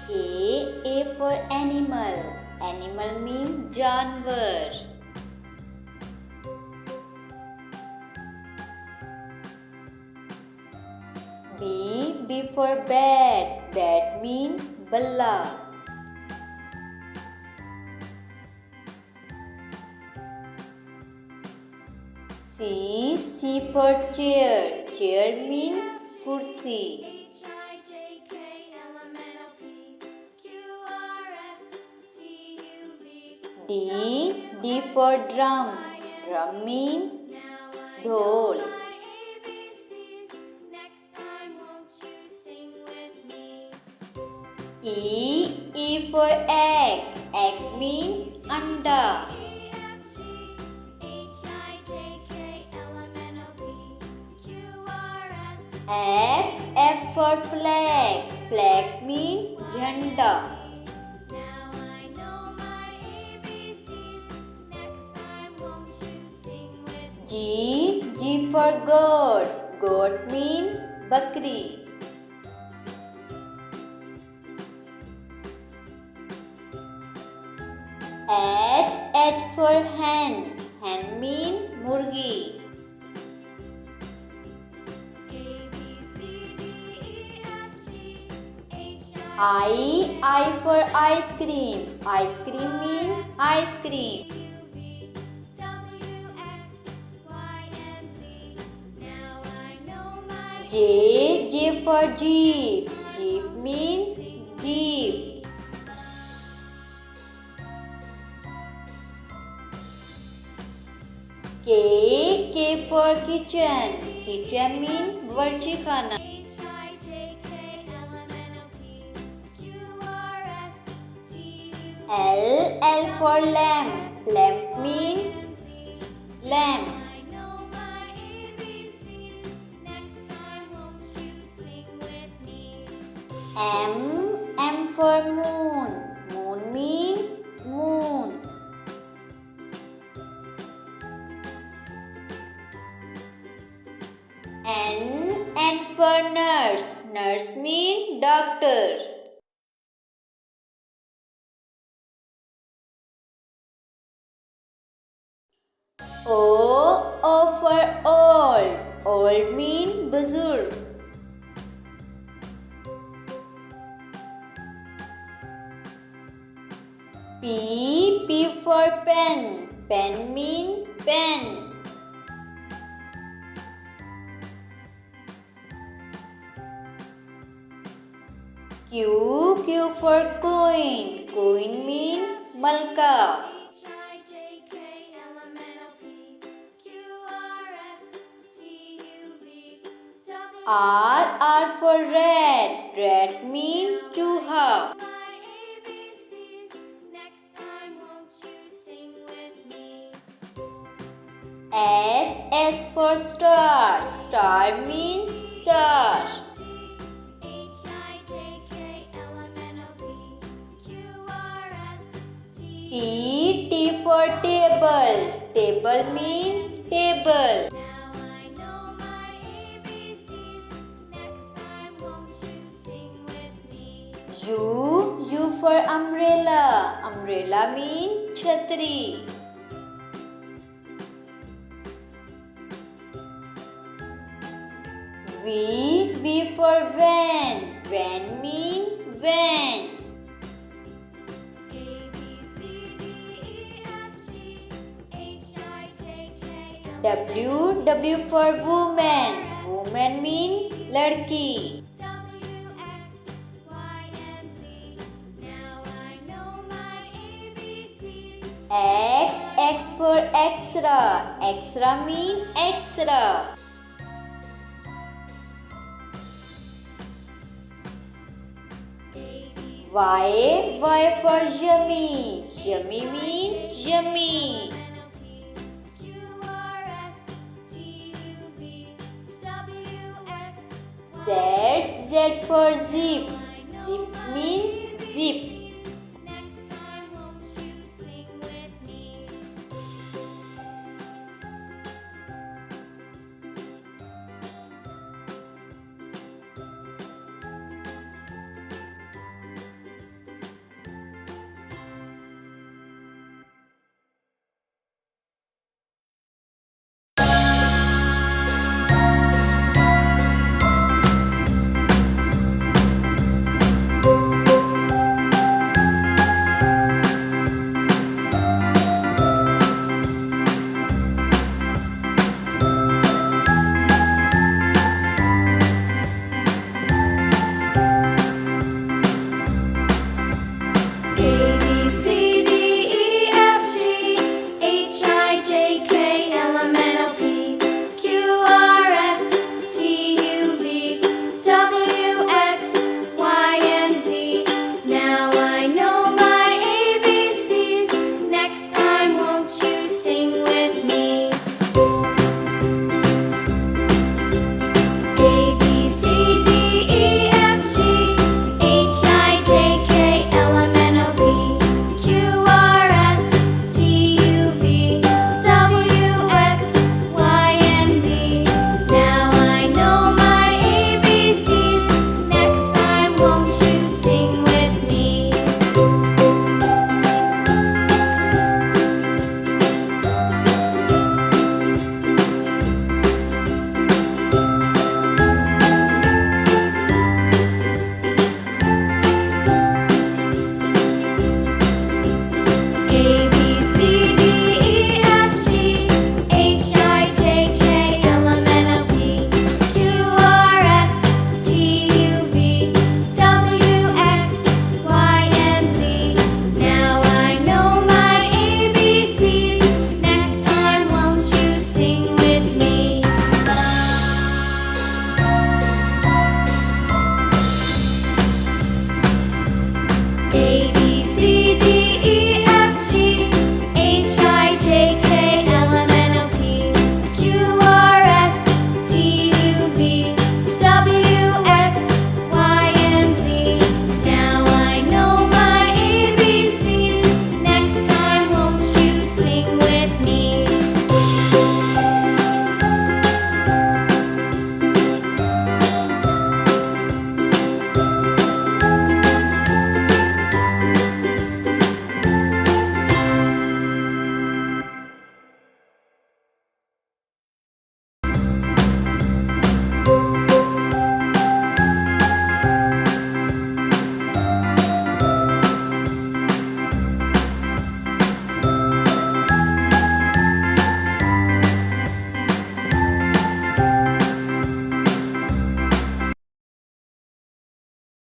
A for animal. Animal means जानवर. B for bat. Bat means balla. C for chair. Chair means kursi. D for drum. Drum means dhol. E for egg. Egg means anda. F for flag. Flag means jhanda. G for goat. Goat means bakri. H for hen. Hen means murgi. I for ice cream. Ice cream means ice cream. J for jeep. Jeep means jeep. K for kitchen. Kitchen means barchi khana. L for lamp. Lamp means lamp. M for moon. Moon means moon. N for nurse. Nurse means doctor. O for old. Old means buzurg. P for pen. Pen means pen. Q for coin. Coin means malka. R for red. Red means chooha. S for star. Star means star. T for table. Table means table. U for umbrella. Umbrella means chhatri. V for van. Van means van. W for woman. Woman means ladki. X for extra. Extra means extra. Y for yummy. Yummy means yummy. Z for zip. Zip means zip. A